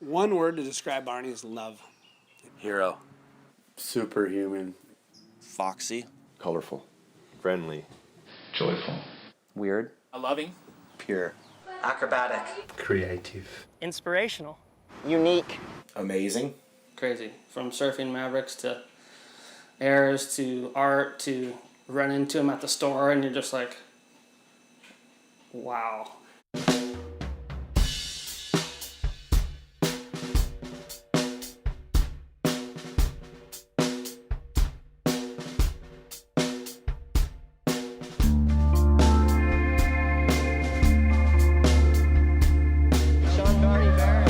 One word to describe Barney is love. Hero. Superhuman. Foxy. Colorful. Friendly. Joyful. Weird. Loving. Pure. Acrobatic. Creative. Inspirational. Unique. Amazing. Crazy. From surfing Mavericks to airs to art to run into him at the store and you're just like, wow. Shawn, Barney Barron.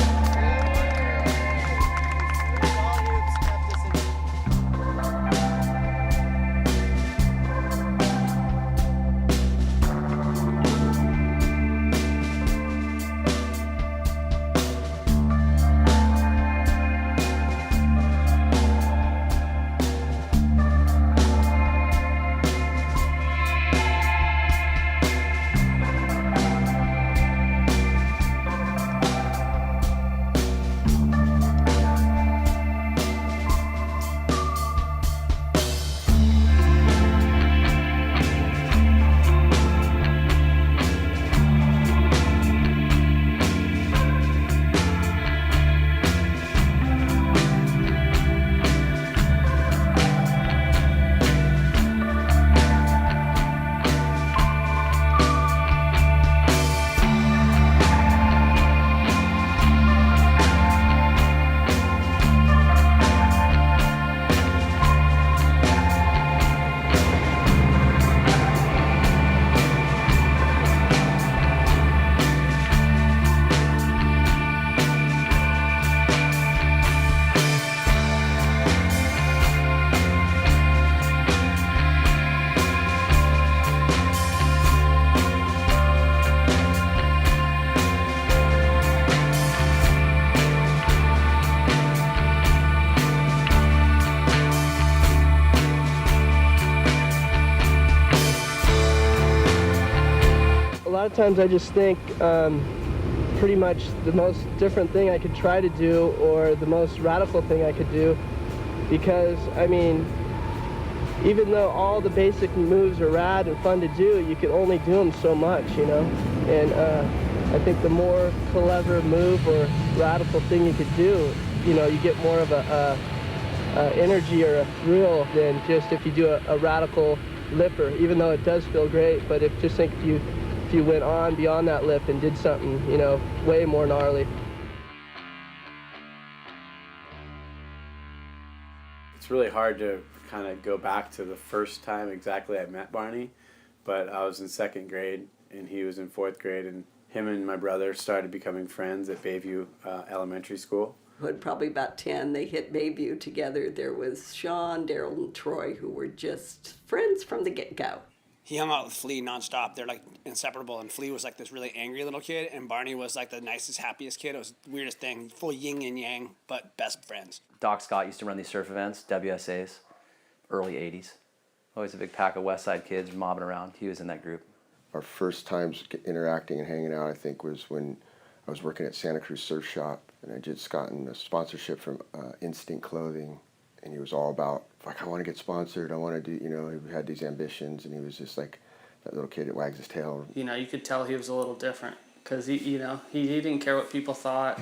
A lot of times I just think pretty much the most different thing I could try to do or the most radical thing I could do, because I mean, even though all the basic moves are rad and fun to do, you can only do them so much, you know. And I think the more clever move or radical thing you could do, you know, you get more of a energy or a thrill than just if you do a radical lipper, even though it does feel great. But if you went on beyond that lip and did something, you know, way more gnarly. It's really hard to kind of go back to the first time exactly I met Barney, but I was in 2nd grade and he was in 4th grade, and him and my brother started becoming friends at Bayview Elementary School. Probably about 10, they hit Bayview together. There was Shawn, Daryl, and Troy, who were just friends from the get-go. He hung out with Flea nonstop. They're like inseparable. And Flea was like this really angry little kid, and Barney was like the nicest, happiest kid. It was the weirdest thing. Full yin and yang, but best friends. Doc Scott used to run these surf events, WSAs, early 80s. Always a big pack of West Side kids mobbing around. He was in that group. Our first times interacting and hanging out, I think, was when I was working at Santa Cruz Surf Shop, and I just gotten a sponsorship from Instinct Clothing, and he was all about, like, I want to get sponsored, I want to do, you know, he had these ambitions, and he was just like that little kid that wags his tail. You know, you could tell he was a little different because he didn't care what people thought.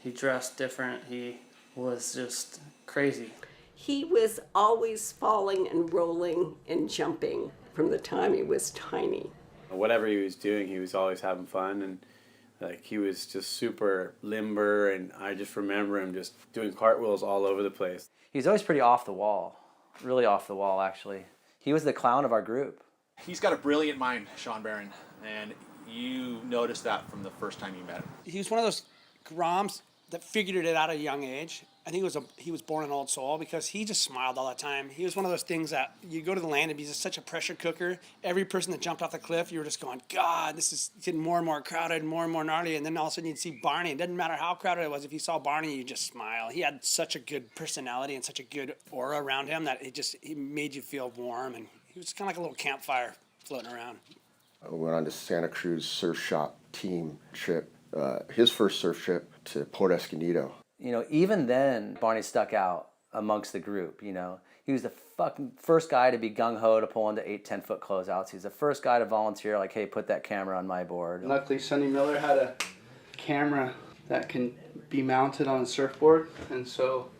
He dressed different. He was just crazy. He was always falling and rolling and jumping from the time he was tiny. Whatever he was doing, he was always having fun, and like he was just super limber, and I just remember him just doing cartwheels all over the place. He was always pretty off the wall, really off the wall, actually. He was the clown of our group. He's got a brilliant mind, Shawn Barron, and you noticed that from the first time you met him. He was one of those Groms that figured it out at a young age. I think he was born an old soul because he just smiled all the time. He was one of those things that you go to the land and be just such a pressure cooker. Every person that jumped off the cliff, you were just going, God, this is getting more and more crowded, more and more gnarly. And then all of a sudden you'd see Barney. It didn't matter how crowded it was. If you saw Barney, you just smile. He had such a good personality and such a good aura around him that he made you feel warm. And he was kind of like a little campfire floating around. We went on to Santa Cruz Surf Shop team trip his first surf trip to Port Escondido. You know, even then, Barney stuck out amongst the group, you know. He was the fucking first guy to be gung-ho to pull into 8-10 foot closeouts. He was the first guy to volunteer, like, hey, put that camera on my board. Luckily, Sonny Miller had a camera that can be mounted on a surfboard, and so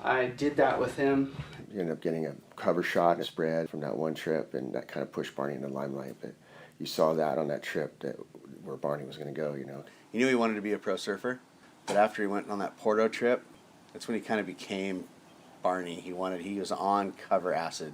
I did that with him. You end up getting a cover shot and a spread from that one trip, and that kind of pushed Barney in the limelight. But you saw that on that trip, that where Barney was going to go, you know. He knew he wanted to be a pro surfer, but after he went on that Porto trip, that's when he kind of became Barney. He was on cover acid.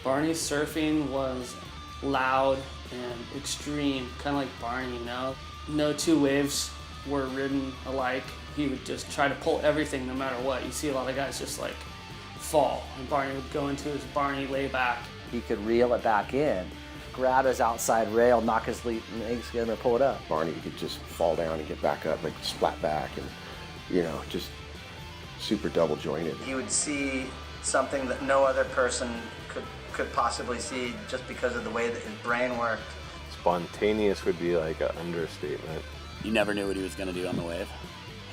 Barney's surfing was loud and extreme, kind of like Barney, you know? No two waves were ridden alike. He would just try to pull everything no matter what. You see a lot of guys just like fall, and Barney would go into his Barney layback. He could reel it back in, grab his outside rail, knock his legs together, and pull it up. Barney could just fall down and get back up, like splat back, and, you know, just super double jointed. He would see something that no other person could possibly see just because of the way that his brain worked. Spontaneous would be like an understatement. You never knew what he was going to do on the wave,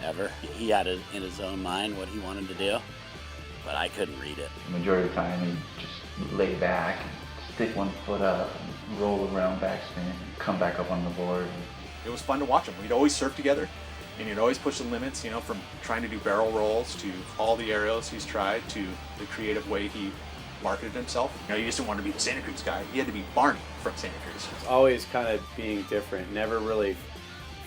ever. He had it in his own mind what he wanted to do, but I couldn't read it. The majority of the time, he'd just lay back, stick one foot up, and roll around backspin, and come back up on the board. It was fun to watch him. We'd always surf together, and he'd always push the limits, you know, from trying to do barrel rolls to all the aerials he's tried to the creative way he marketed himself. You know, he just didn't want to be the Santa Cruz guy. He had to be Barney from Santa Cruz. Always kind of being different, never really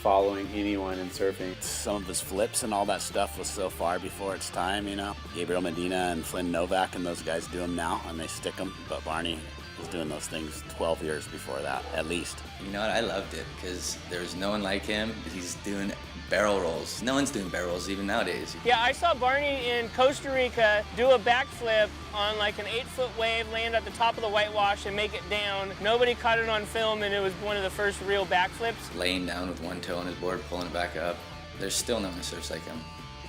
following anyone in surfing. Some of his flips and all that stuff was so far before its time, you know. Gabriel Medina and Flynn Novak and those guys do them now, and they stick them, but Barney was doing those things 12 years before that, at least. You know what, I loved it, because there's no one like him. He's doing barrel rolls. No one's doing barrel rolls even nowadays. Yeah, I saw Barney in Costa Rica do a backflip on like an 8-foot wave, land at the top of the whitewash and make it down. Nobody caught it on film, and it was one of the first real backflips. Laying down with one toe on his board, pulling it back up. There's still no one who surfs like him.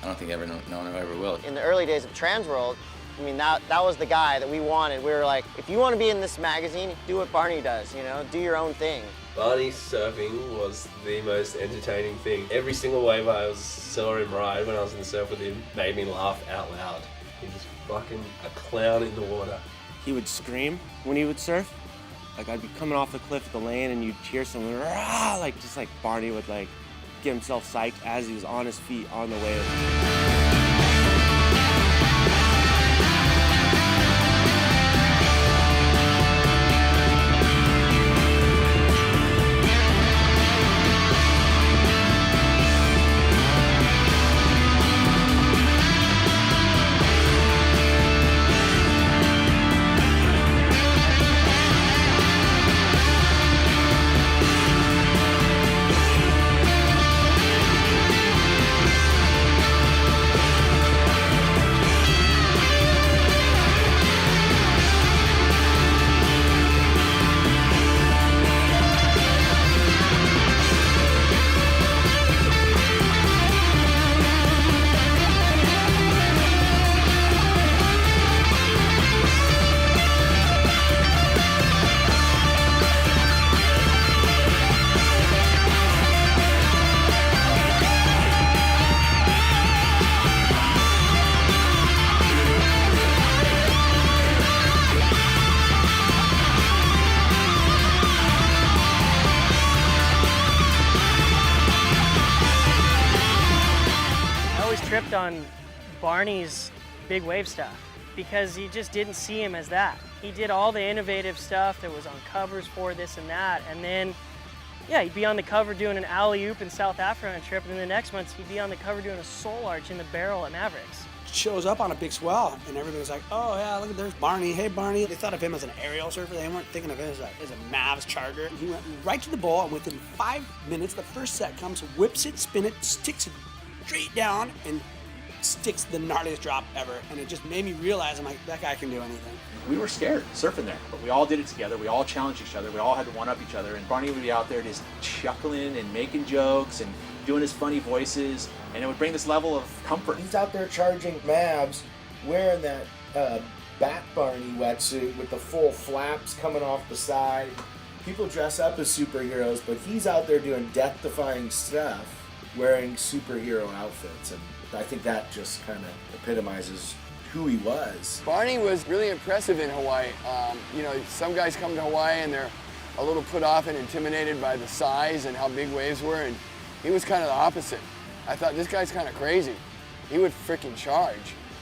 I don't think no one ever will. In the early days of Transworld, I mean, that was the guy that we wanted. We were like, if you want to be in this magazine, do what Barney does, you know, do your own thing. Barney surfing was the most entertaining thing. Every single wave I saw him ride when I was in the surf with him made me laugh out loud. He was fucking a clown in the water. He would scream when he would surf. Like, I'd be coming off the cliff at the lane and you'd hear someone, rah! Like, just like Barney would like get himself psyched as he was on his feet on the wave. ripped on Barney's big wave stuff because he just didn't see him as that. He did all the innovative stuff that was on covers for this and that, and then, yeah, he'd be on the cover doing an alley-oop in South Africa on a trip, and then the next month he'd be on the cover doing a soul arch in the barrel at Mavericks. Shows up on a big swell, and everybody's like, oh yeah, look, there's Barney. Hey, Barney. They thought of him as an aerial surfer. They weren't thinking of him as a Mavs charger. He went right to the bowl, and within 5 minutes, the first set comes, whips it, spin it, sticks it straight down, and sticks the gnarliest drop ever. And it just made me realize, I'm like, that guy can do anything. We were scared surfing there, but we all did it together. We all challenged each other. We all had to one-up each other. And Barney would be out there just chuckling and making jokes and doing his funny voices, and it would bring this level of comfort. He's out there charging Mavs, wearing that Bat Barney wetsuit with the full flaps coming off the side. People dress up as superheroes, but he's out there doing death-defying stuff, wearing superhero outfits, and I think that just kind of epitomizes who he was. Barney was really impressive in Hawaii. You know, some guys come to Hawaii and they're a little put off and intimidated by the size and how big waves were, and he was kind of the opposite. I thought, this guy's kind of crazy. He would freaking charge.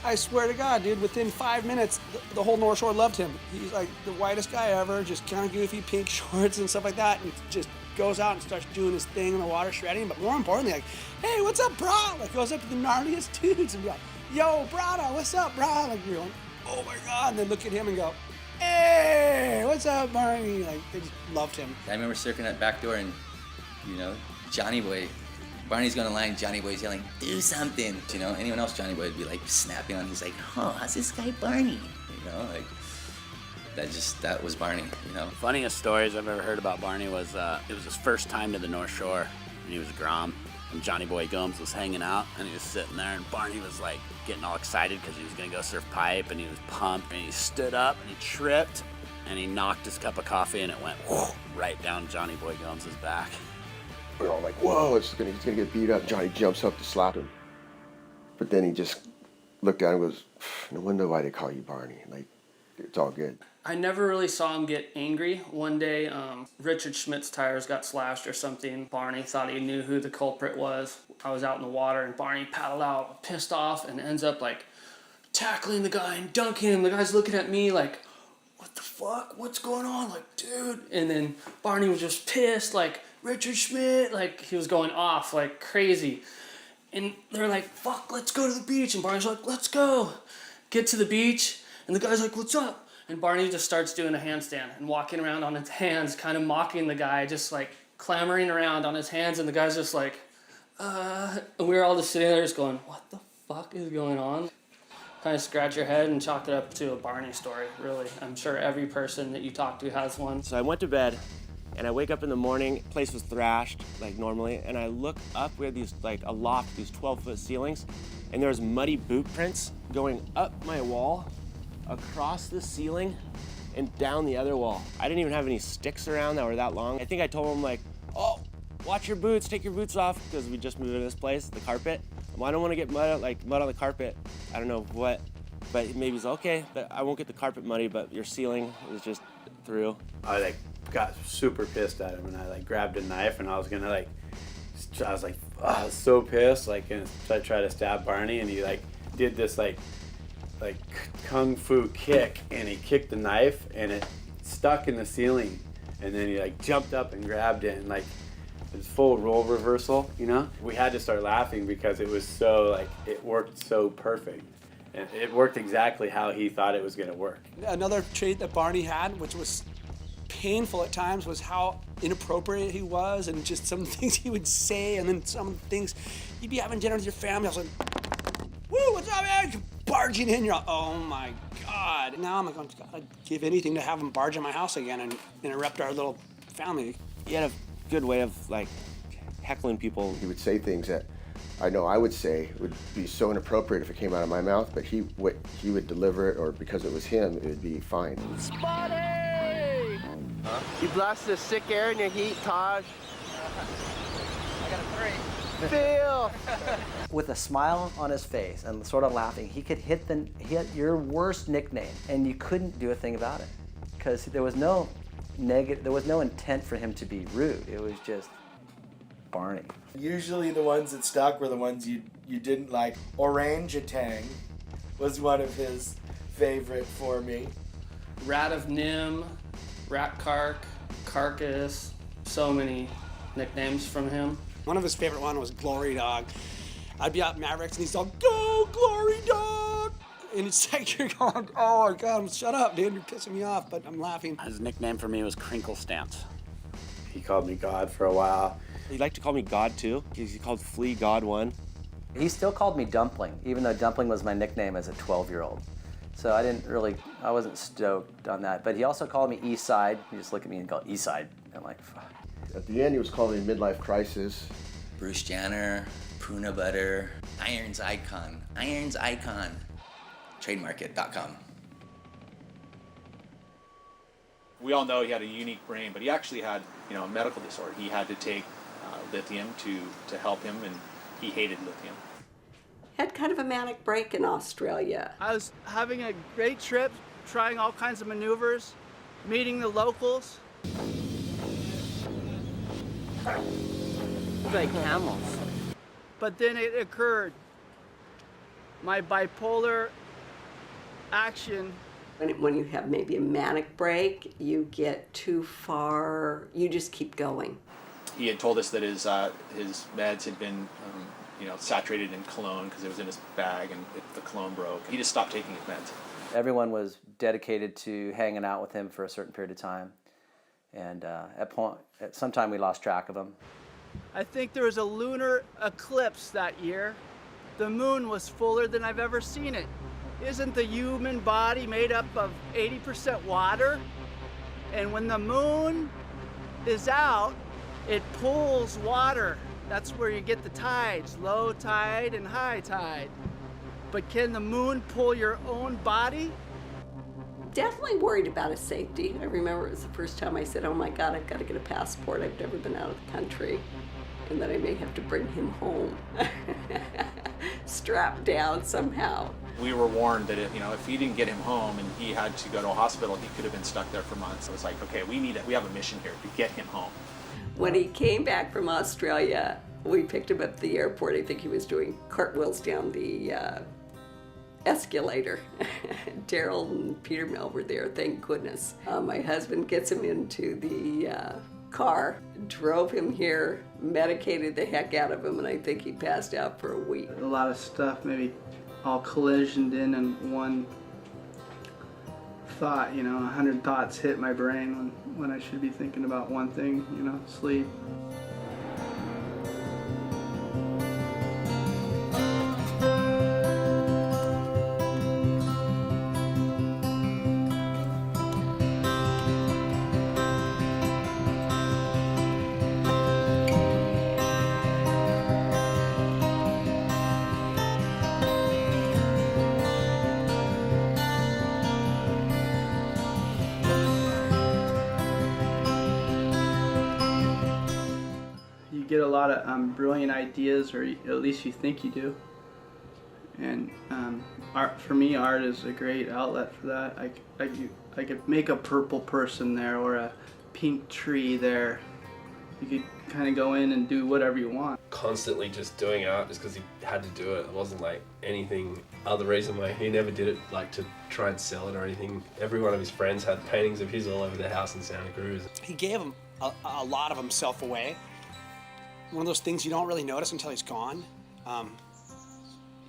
I swear to God, dude, within 5 minutes, the whole North Shore loved him. He's like the whitest guy ever, just kind of goofy pink shorts and stuff like that, and just goes out and starts doing his thing in the water, shredding. But more importantly, like, hey, what's up, brah? Like, goes up to the gnarliest dudes and be like, yo, brada, what's up, brah? Like, you're going, oh my God. And then look at him and go, hey, what's up, Barney? Like, they just loved him. I remember circling that back door and, you know, Johnny Boy, Barney's going to line, Johnny Boy's yelling, do something. You know, anyone else, Johnny Boy would be like snapping on. He's like, oh, how's this guy Barney? You know, like, that was Barney, you know. Funniest stories I've ever heard about Barney was, it was his first time to the North Shore, and he was a Grom, and Johnny Boy Gomes was hanging out, and he was sitting there, and Barney was like getting all excited because he was going to go surf pipe, and he was pumped, and he stood up, and he tripped, and he knocked his cup of coffee, and it went right down Johnny Boy Gomes' back. We're all like, whoa, he's gonna get beat up. Johnny jumps up to slap him. But then he just looked down and goes, no wonder why they call you Barney. Like, it's all good. I never really saw him get angry. One day, Richard Schmidt's tires got slashed or something. Barney thought he knew who the culprit was. I was out in the water, and Barney paddled out, pissed off, and ends up, like, tackling the guy and dunking him. The guy's looking at me like, what the fuck? What's going on? Like, dude. And then Barney was just pissed, like, Richard Schmidt, like, he was going off like crazy. And they're like, fuck, let's go to the beach. And Barney's like, let's go. Get to the beach, and the guy's like, what's up? And Barney just starts doing a handstand and walking around on his hands, kind of mocking the guy, just like clamoring around on his hands, and the guy's just like, and we were all just sitting there just going, what the fuck is going on? Kind of scratch your head and chalk it up to a Barney story, really. I'm sure every person that you talk to has one. So I went to bed, and I wake up in the morning, place was thrashed like normally, and I look up, we had these, like a loft, these 12-foot ceilings, and there's muddy boot prints going up my wall, across the ceiling, and down the other wall. I didn't even have any sticks around that were that long. I think I told him like, oh, watch your boots, take your boots off, because we just moved to this place, the carpet. Well, I don't want to get mud on the carpet. I don't know what, but maybe he's okay, but I won't get the carpet muddy, but your ceiling is just through. I got super pissed at him, and I grabbed a knife, and I was so pissed, and I tried to stab Barney, and he did this like kung fu kick, and he kicked the knife, and it stuck in the ceiling, and then he jumped up and grabbed it, and it's full role reversal, you know. We had to start laughing because it was so it worked so perfect. And it worked exactly how he thought it was going to work. Another trait that Barney had, which was painful at times, was how inappropriate he was, and just some things he would say, and then some things you'd be having dinner with your family. I was like, "Woo, what's up, man?" Barging in, you're like, "Oh my God!" Now I'm like, I'd give anything to have him barge in my house again and interrupt our little family. He had a good way of heckling people. He would say things that I know I would say would be so inappropriate if it came out of my mouth, but he would deliver it, or because it was him, it would be fine. Spotty! Huh? You blast the sick air in your heat, Taj. I got a 3. Feel! With a smile on his face and sort of laughing, he could hit your worst nickname, and you couldn't do a thing about it, because there was no intent for him to be rude. It was just Barney. Usually the ones that stuck were the ones you didn't like. Orangutan was one of his favorite for me. Rat of Nim, Rat Cark, Carcass, so many nicknames from him. One of his favorite one was Glory Dog. I'd be out in Mavericks and he's all, "Go, Glory Dog!" And it's like you're going, "Oh my God, shut up, dude, you're pissing me off," but I'm laughing. His nickname for me was Crinkle Stance. He called me God for a while. He liked to call me God too. He called Flea God 1. He still called me Dumpling, even though Dumpling was my nickname as a 12-year-old. So I wasn't stoked on that. But he also called me Eastside. He just looked at me and called Eastside. I'm like, fuck. At the end, he was calling me Midlife Crisis. Bruce Janner, Puna Butter, Irons Icon, trademarkit.com. We all know he had a unique brain, but he actually had, a medical disorder. He had to take lithium to help him, and he hated lithium. Had kind of a manic break in Australia. I was having a great trip, trying all kinds of maneuvers, meeting the locals. Like camels. But then it occurred. My bipolar action. When you have maybe a manic break, you get too far, you just keep going. He had told us that his meds had been, saturated in cologne because it was in his bag, and the cologne broke. He just stopped taking his meds. Everyone was dedicated to hanging out with him for a certain period of time. And at some time we lost track of him. I think there was a lunar eclipse that year. The moon was fuller than I've ever seen it. Isn't the human body made up of 80% water? And when the moon is out, it pulls water. That's where you get the tides, low tide and high tide. But can the moon pull your own body? Definitely worried about his safety. I remember it was the first time I said, "Oh my God, I've got to get a passport. I've never been out of the country. And that I may have to bring him home." Strapped down somehow. We were warned that if he didn't get him home and he had to go to a hospital, he could have been stuck there for months. It was like, okay, we have a mission here to get him home. When he came back from Australia, we picked him up at the airport. I think he was doing cartwheels down the escalator. Daryl and Peter Mel were there, thank goodness. My husband gets him into the car, drove him here, medicated the heck out of him, and I think he passed out for a week. A lot of stuff maybe all collisioned in one thought, 100 thoughts hit my brain when I should be thinking about one thing, sleep. Get a lot of brilliant ideas, or at least you think you do. And art, for me, art is a great outlet for that. I could make a purple person there or a pink tree there. You could kind of go in and do whatever you want. Constantly just doing art just because he had to do it. It wasn't like anything other reason why he never did it like to try and sell it or anything. Every one of his friends had paintings of his all over their house in Santa Cruz. He gave him a lot of himself away. One of those things you don't really notice until he's gone.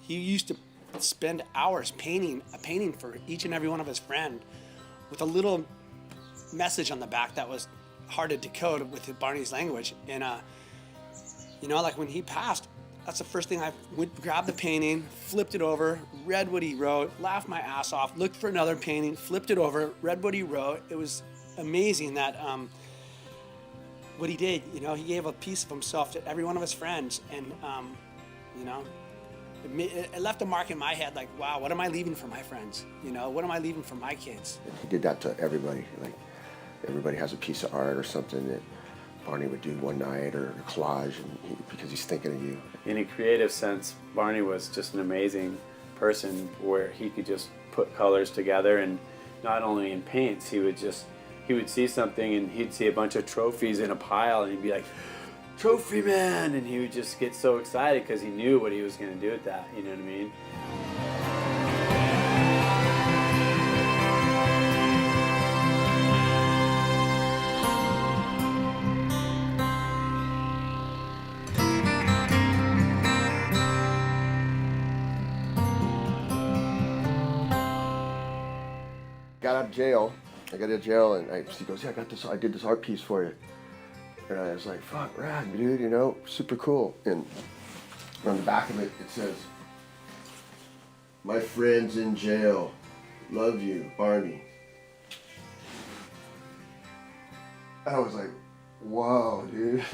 He used to spend hours painting a painting for each and every one of his friends with a little message on the back that was hard to decode with Barney's language. And, like when he passed, that's the first thing I grabbed the painting, flipped it over, read what he wrote, laughed my ass off, looked for another painting, flipped it over, read what he wrote. It was amazing that what he did, he gave a piece of himself to every one of his friends, and it left a mark in my head. Like, wow, what am I leaving for my friends? What am I leaving for my kids? He did that to everybody. Like, everybody has a piece of art or something that Barney would do one night, or a collage, because he's thinking of you. In a creative sense, Barney was just an amazing person where he could just put colors together, and not only in paints, he would see something and he'd see a bunch of trophies in a pile and he'd be like, trophy man, and he would just get so excited because he knew what he was going to do with that, you know what I mean? Got out of jail. I got out of jail, and he goes, yeah, I did this art piece for you. And I was like, fuck, rad, dude, you know, super cool. And on the back of it, it says, my friends in jail, love you, Barney. I was like, whoa, dude.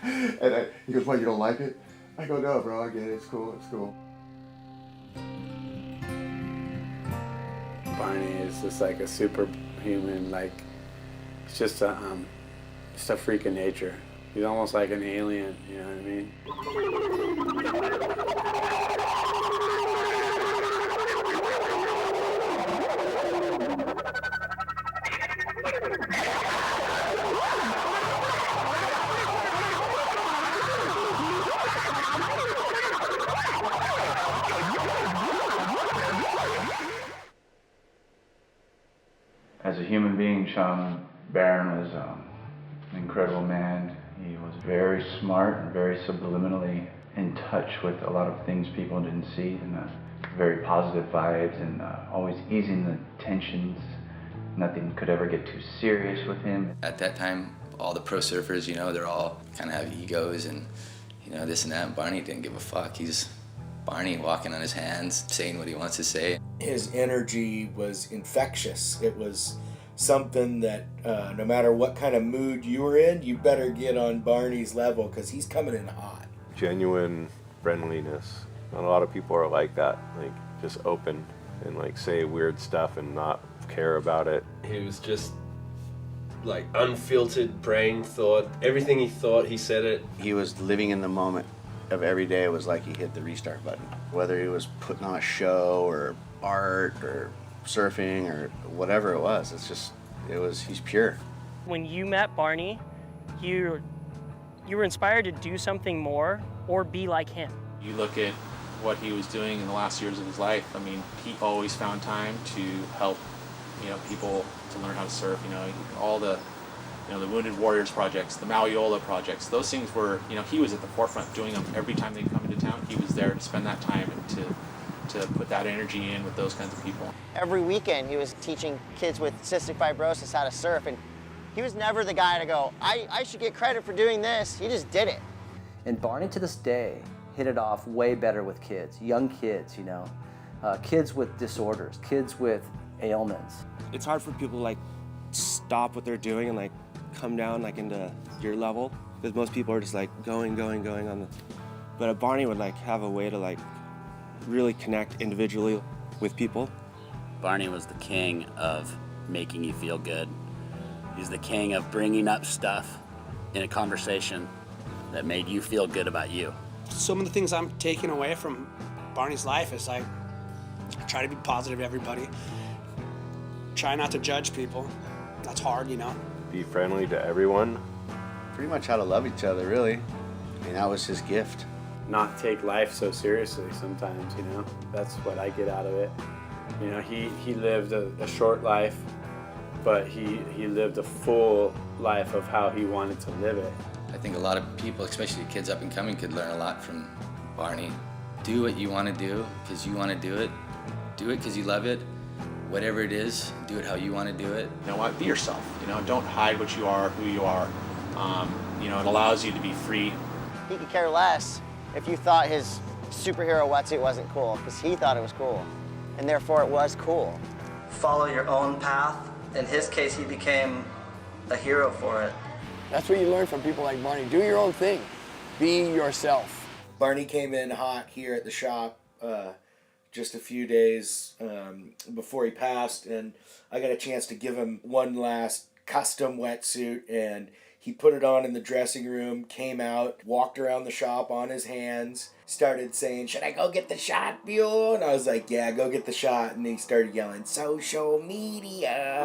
And he goes, what, you don't like it? I go, no, bro, I get it, it's cool, it's cool. Barney is just like a superhuman, like, it's just a freak of nature. He's almost like an alien, you know what I mean? As a human being, Shawn Barron was an incredible man. He was very smart and very subliminally in touch with a lot of things people didn't see, and very positive vibes, and always easing the tensions. Nothing could ever get too serious with him. At that time, all the pro surfers, you know, they're all kind of have egos and, you know, this and that. And Barney didn't give a fuck. He's Barney walking on his hands, saying what he wants to say. His energy was infectious. It was something that no matter what kind of mood you were in, you better get on Barney's level because he's coming in hot. Genuine friendliness. Not a lot of people are like that, like just open and like say weird stuff and not care about it. He was just like unfiltered brain thought. Everything he thought, he said it. He was living in the moment of every day. It was like he hit the restart button. Whether he was putting on a show or art or surfing or whatever it was, he's pure. When you met Barney, you were inspired to do something more or be like him. You look at what he was doing in the last years of his life. I mean, he always found time to help, you know, people to learn how to surf. You know, all the, you know, the Wounded Warriors projects, the Maliola projects. Those things were, you know, he was at the forefront doing them every time they come into town. He was there to spend that time and to put that energy in with those kinds of people. Every weekend he was teaching kids with cystic fibrosis how to surf, and he was never the guy to go, I should get credit for doing this. He just did it. And Barney to this day hit it off way better with kids, young kids, you know, kids with disorders, kids with ailments. It's hard for people to like stop what they're doing and like come down like into your level, because most people are just like going on the, but Barney would like have a way to like really connect individually with people. Barney was the king of making you feel good. He's the king of bringing up stuff in a conversation that made you feel good about you. Some of the things I'm taking away from Barney's life is I try to be positive to everybody. Try not to judge people. That's hard, you know. Be friendly to everyone. Pretty much how to love each other, really. I mean, that was his gift. Not take life so seriously sometimes, you know. That's what I get out of it. You know, he lived a short life, but he lived a full life of how he wanted to live it. I think a lot of people, especially kids up and coming, could learn a lot from Barney. Do what you want to do because you want to do it. Do it because you love it. Whatever it is, do it how you want to do it. You know what? Be yourself. You know, don't hide what you are, who you are. You know, it allows you to be free. He could care less if you thought his superhero wetsuit wasn't cool, because he thought it was cool, and therefore it was cool. Follow your own path. In his case, he became a hero for it. That's what you learn from people like Barney. Do your own thing. Be yourself. Barney came in hot here at the shop just a few days before he passed, and I got a chance to give him one last custom wetsuit, and he put it on in the dressing room, came out, walked around the shop on his hands, started saying, should I go get the shot, Buell? And I was like, yeah, go get the shot. And he started yelling, social media.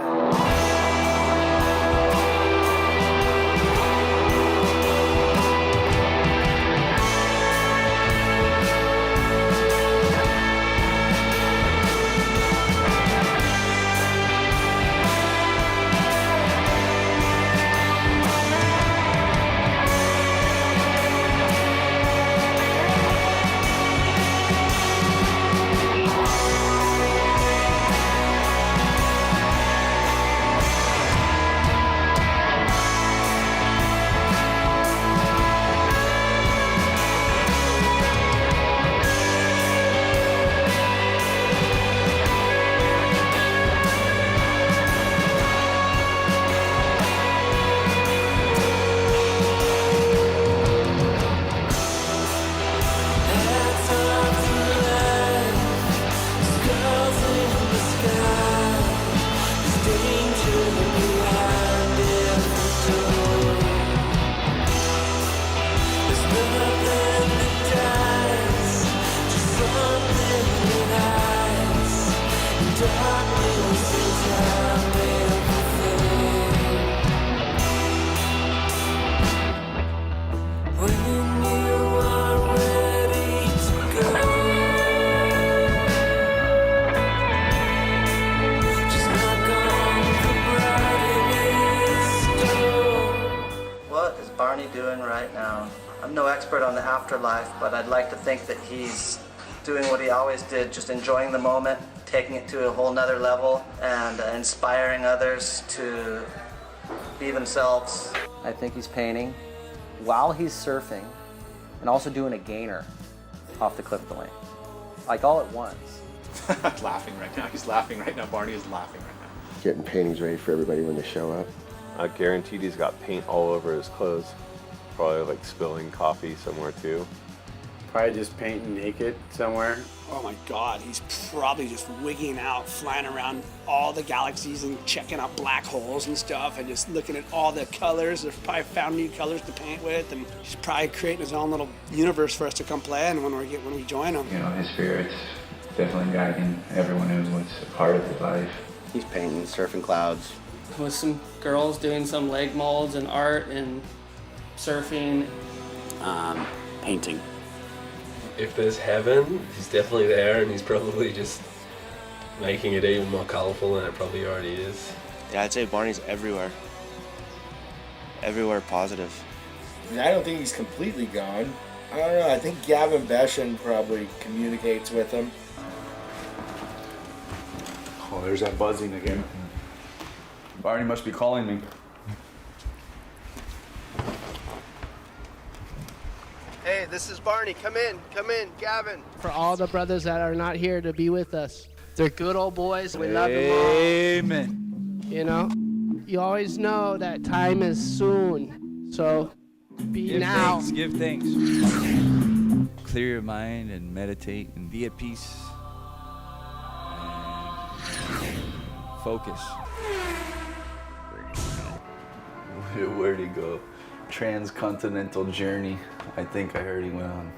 What is Barney doing right now? I'm no expert on the afterlife, but I'd like to think that he's doing what he always did, just enjoying the moment, taking it to a whole nother level, and inspiring others to be themselves. I think he's painting while he's surfing and also doing a gainer off the cliff of the lane, like all at once. Laughing right now. He's laughing right now. Barney is laughing right now. Getting paintings ready for everybody when they show up. I guaranteed he's got paint all over his clothes. Probably like spilling coffee somewhere too. Probably just painting naked somewhere. Oh my God, he's probably just wigging out, flying around all the galaxies and checking out black holes and stuff and just looking at all the colors. They've probably found new colors to paint with, and he's probably creating his own little universe for us to come play in when we join him. You know, his spirit's definitely guiding everyone who was a part of his life. He's painting surfing clouds. With some girls doing some leg molds and art and surfing. Painting. If there's heaven, he's definitely there, and he's probably just making it even more colorful than it probably already is. Yeah, I'd say Barney's everywhere. Everywhere positive. I mean, I don't think he's completely gone. I don't know. I think Gavin Beshan probably communicates with him. Oh, there's that buzzing again. Barney must be calling me. Hey, this is Barney. Come in, Gavin. For all the brothers that are not here to be with us, they're good old boys. We love them all. Amen. You know, you always know that time is soon. So be now. Give thanks. Clear your mind and meditate and be at peace. And focus. Where'd he go? Transcontinental journey. I think I heard he went on.